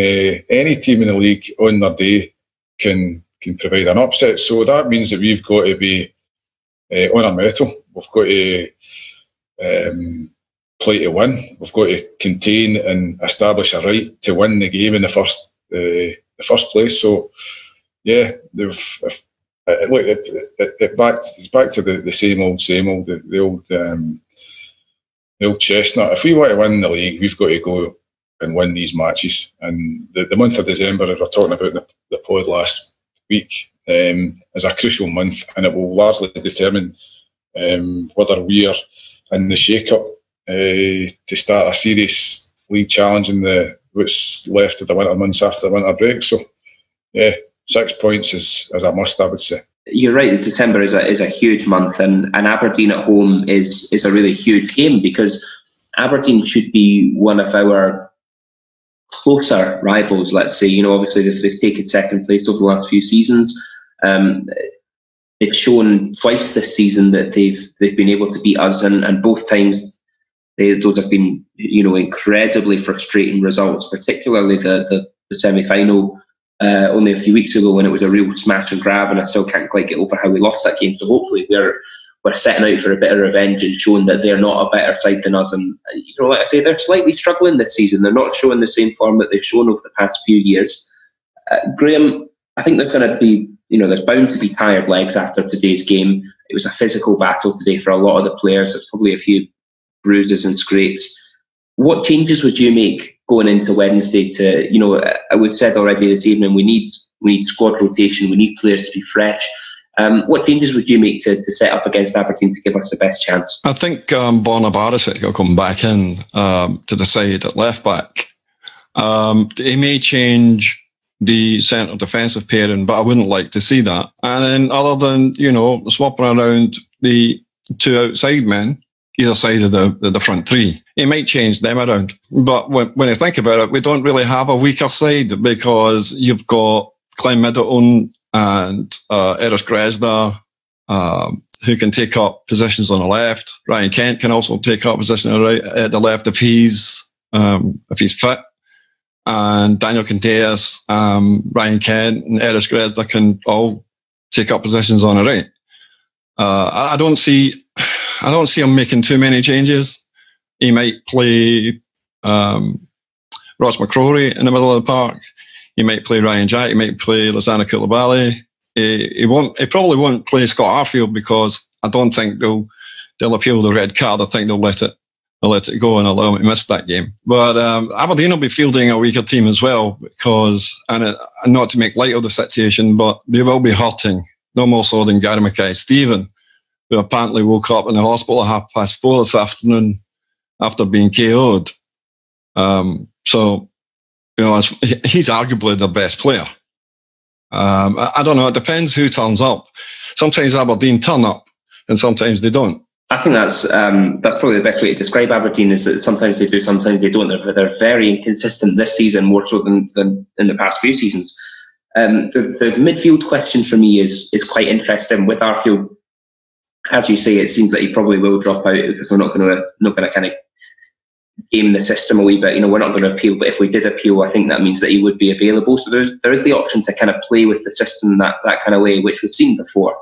any team in the league on their day can provide an upset. So that means that we've got to be on our mettle. We've got to play to win. We've got to contain and establish a right to win the game in the first place. So yeah, it's back to the same old, the old chestnut. If we want to win the league, we've got to go and win these matches. And the month of December, as we were talking about the pod last week, is a crucial month, and it will largely determine whether we are in the shake-up to start a serious league challenge in what's left of the winter months after the winter break. So yeah, 6 points is a must, I would say. You're right. December is a huge month, and Aberdeen at home is a really huge game because Aberdeen should be one of our closer rivals. Let's say, obviously they've taken second place over the last few seasons. They've shown twice this season that they've been able to beat us, and both times those have been incredibly frustrating results. Particularly the semi-final. Only a few weeks ago when it was a real smash and grab, and I still can't quite get over how we lost that game. So hopefully we're setting out for a bit of revenge and showing that they're not a better side than us. And like I say, they're slightly struggling this season. They're not showing the same form that they've shown over the past few years. Graham, I think there's going to be, there's bound to be tired legs after today's game. It was a physical battle today for a lot of the players. There's probably a few bruises and scrapes. What changes would you make going into Wednesday to, we've said already this evening, we need squad rotation, we need players to be fresh. What changes would you make to set up against Aberdeen to give us the best chance? I think Borna Barisic will come back in to the side at left back. He may change the centre defensive pairing, but I wouldn't like to see that. And then other than, swapping around the two outside men, either side of the front three. He might change them around. But when you think about it, we don't really have a weaker side because you've got Clem Middleton and Eris Grezda, who can take up positions on the left. Ryan Kent can also take up position at the left if he's fit. And Daniel Conteas, Ryan Kent and Eris Grezda can all take up positions on the right. I don't see him making too many changes. He might play Ross McCrory in the middle of the park. He might play Ryan Jack. He might play Lozano Koulibaly. He probably won't play Scott Arfield because I don't think they'll appeal the red card. I think they'll let it go and allow him to miss that game. But Aberdeen will be fielding a weaker team as well because, and not to make light of the situation, but they will be hurting no more so than Gary Mackay-Steven, who apparently woke up in the hospital at 4:30 this afternoon after being KO'd. So, he's arguably the best player. I don't know. It depends who turns up. Sometimes Aberdeen turn up and sometimes they don't. I think that's probably the best way to describe Aberdeen is that sometimes they do, sometimes they don't. They're very inconsistent this season, more so than in the past few seasons. The midfield question for me is quite interesting with Arfield. As you say, it seems that he probably will drop out because we're not going to kind of game the system a wee bit. We're not going to appeal, but if we did appeal, I think that means that he would be available. So there is the option to kind of play with the system that kind of way, which we've seen before.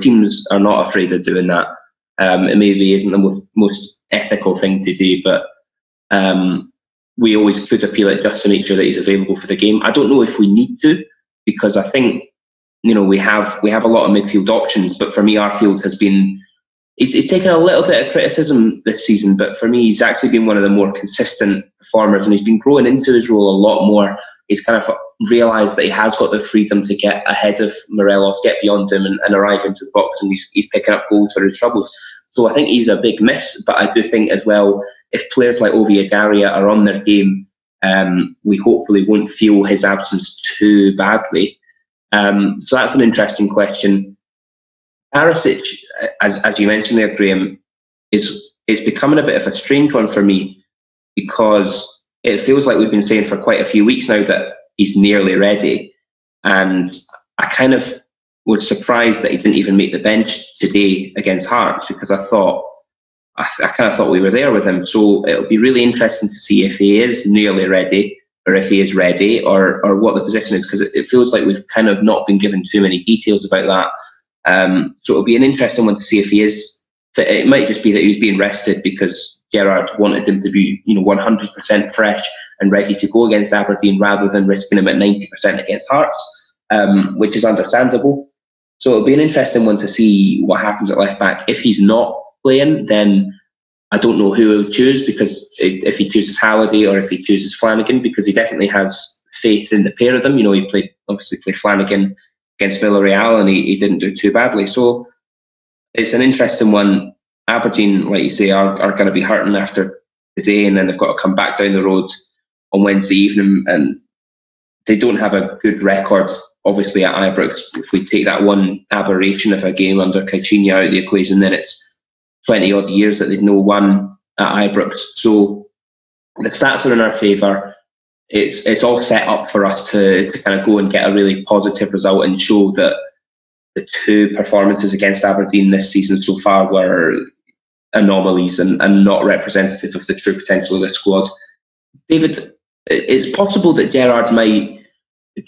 Teams are not afraid of doing that. It maybe isn't the most ethical thing to do, but we always could appeal it just to make sure that he's available for the game. I don't know if we need to, because I think we have a lot of midfield options, but for me, Arfield has been. It's taken a little bit of criticism this season, but for me, he's actually been one of the more consistent performers, and he's been growing into his role a lot more. He's kind of realised that he has got the freedom to get ahead of Morelos, get beyond him, and arrive into the box, and he's picking up goals for his troubles. So I think he's a big miss, but I do think as well, if players like Ovie Ejaria are on their game, we hopefully won't feel his absence too badly. So that's an interesting question. Barisic, as you mentioned there, Graham, it's becoming a bit of a strange one for me, because it feels like we've been saying for quite a few weeks now that he's nearly ready. And I kind of was surprised that he didn't even make the bench today against Hearts, because I kind of thought we were there with him. So it'll be really interesting to see if he is nearly ready, or if he is ready, or what the position is, because it feels like we've kind of not been given too many details about that. So it'll be an interesting one to see if he is fit. It might just be that he was being rested because Gerrard wanted him to be 100% fresh and ready to go against Aberdeen, rather than risking him at 90% against Hearts, which is understandable. So it'll be an interesting one to see what happens at left back. If he's not playing, then I don't know who he'll choose, because if he chooses Halliday or if he chooses Flanagan, because he definitely has faith in the pair of them. He obviously played Flanagan against Villarreal, and he didn't do too badly. So it's an interesting one. Aberdeen, like you say, are going to be hurting after today, and then they've got to come back down the road on Wednesday evening, and they don't have a good record, obviously, at Ibrox. If we take that one aberration of a game under Caixinha out of the equation, then it's 20-odd years that they've no won at Ibrox. So the stats are in our favour. It's all set up for us to kind of go and get a really positive result and show that the two performances against Aberdeen this season so far were anomalies and not representative of the true potential of the squad. David, it's possible that Gerrard might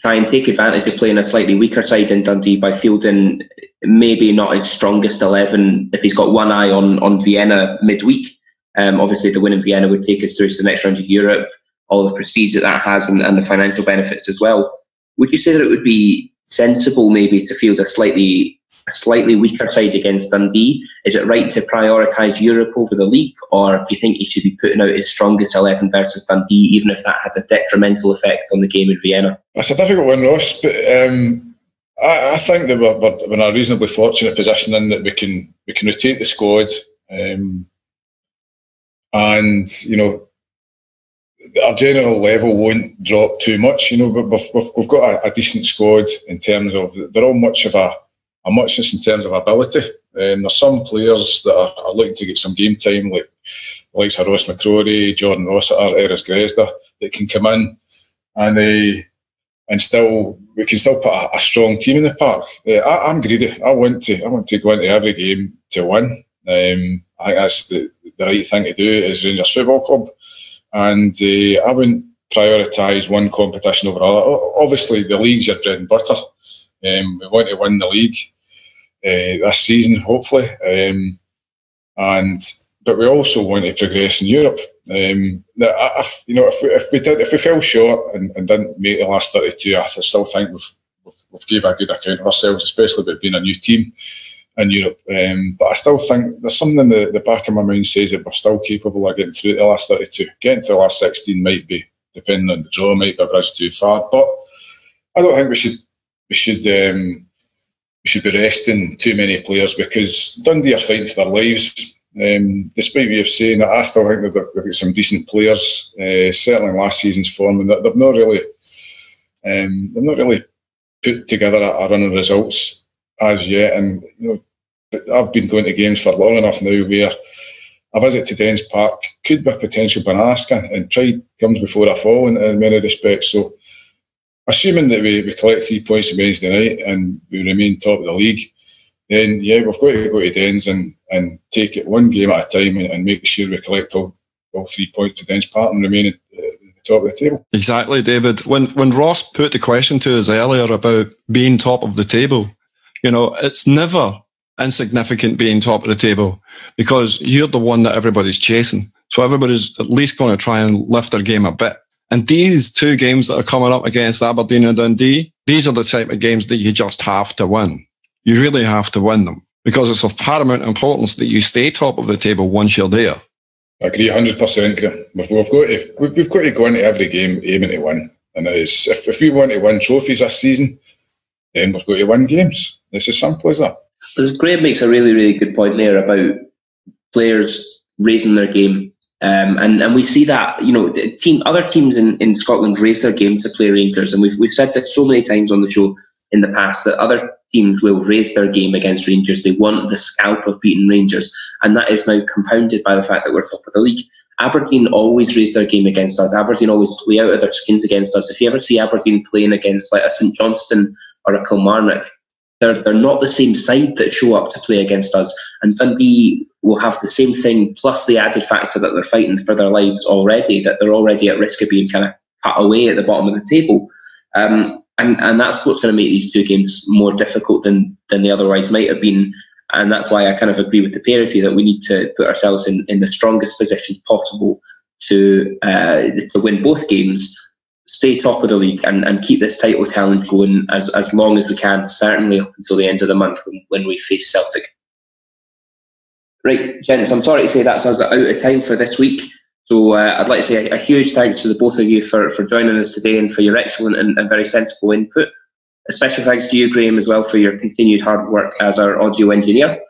try and take advantage of playing a slightly weaker side in Dundee by fielding maybe not his strongest 11 if he's got one eye on Vienna midweek. Obviously, the win in Vienna would take us through to the next round of Europe, all the prestige that has, and the financial benefits as well. Would you say that it would be sensible maybe to field a slightly weaker side against Dundee? Is it right to prioritise Europe over the league, or do you think he should be putting out his strongest 11 versus Dundee, even if that had a detrimental effect on the game in Vienna? That's a difficult one, Ross, but I think that we're in a reasonably fortunate position in that we can rotate the squad, and our general level won't drop too much. But we've got a decent squad in terms of they're all much of a muchness in terms of ability. There's some players that are looking to get some game time, like Ross McCrory, Jordan Rossiter, Eris Grezda, that can come in and we can still put a strong team in the park. I'm greedy. I want to go into every game to win. I think that's the right thing to do as Rangers Football Club, and I wouldn't prioritise one competition over another. Obviously, the league's your bread and butter. We want to win the league this season, hopefully, but we also want to progress in Europe. If we fell short and didn't make the last 32, I still think we've gave a good account of ourselves, especially about being a new team in Europe. But I still think there's something in the back of my mind says that we're still capable of getting through the last 32. Getting to the last 16 might be, depending on the draw, might be a bridge too far. But I don't think we should be resting too many players, because Dundee are fighting for their lives. Despite me of saying that, I still think that they've got some decent players. Certainly in last season's form, and they've not really put together a run of results as yet. And I've been going to games for long enough now where a visit to Dens Park could be a potential banana skin, and pride comes before a fall in many respects. So, assuming that we collect 3 points on Wednesday night and we remain top of the league, then yeah, we've got to go to Dens and take it one game at a time and make sure we collect all all 3 points against Part and remain at the top of the table. Exactly, David. When Ross put the question to us earlier about being top of the table, it's never insignificant being top of the table, because you're the one that everybody's chasing. So everybody's at least going to try and lift their game a bit. And these 2 games that are coming up against Aberdeen and Dundee, these are the type of games that you just have to win. You really have to win them, because it's of paramount importance that you stay top of the table once you're there. I agree 100%, Graham. We've got to go into every game aiming to win. And it is, if we want to win trophies this season, then we've got to win games. It's as simple as that. Graham makes a really, really good point there about players raising their game. And we see that, other teams in Scotland raise their game to play Rangers. And we've said that so many times on the show in the past, that other teams will raise their game against Rangers. They want the scalp of beating Rangers. And that is now compounded by the fact that we're top of the league. Aberdeen always raise their game against us. Aberdeen always play out of their skins against us. If you ever see Aberdeen playing against like a St Johnstone or a Kilmarnock, they're not the same side that show up to play against us. And Dundee will have the same thing, plus the added factor that they're fighting for their lives already, that they're already at risk of being kind of cut away at the bottom of the table. And that's what's going to make these 2 games more difficult than they otherwise might have been. And that's why I kind of agree with the pair of you that we need to put ourselves in the strongest positions possible to win both games, stay top of the league, and keep this title challenge going as long as we can, certainly up until the end of the month when we face Celtic. Right, gents, I'm sorry to say that's us out of time for this week. So I'd like to say a huge thanks to the both of you for joining us today and for your excellent and very sensible input. A special thanks to you, Graham, as well, for your continued hard work as our audio engineer.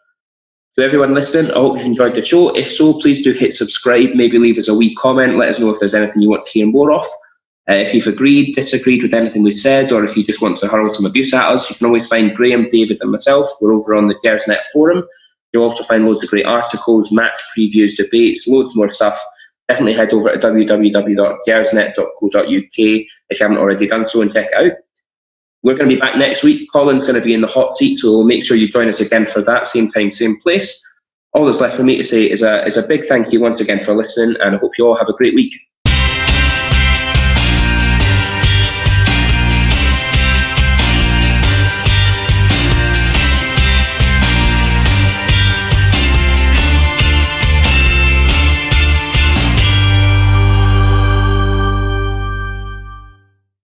To everyone listening, I hope you've enjoyed the show. If so, please do hit subscribe, maybe leave us a wee comment, let us know if there's anything you want to hear more of. If you've agreed, disagreed with anything we've said, or if you just want to hurl some abuse at us, you can always find Graham, David and myself. We're over on the Gersnet forum. You'll also find loads of great articles, match previews, debates, loads more stuff. Definitely head over to www.gersnet.co.uk if you haven't already done so and check it out. We're going to be back next week. Colin's going to be in the hot seat, so make sure you join us again for that, same time, same place. All that's left for me to say is a big thank you once again for listening, and I hope you all have a great week.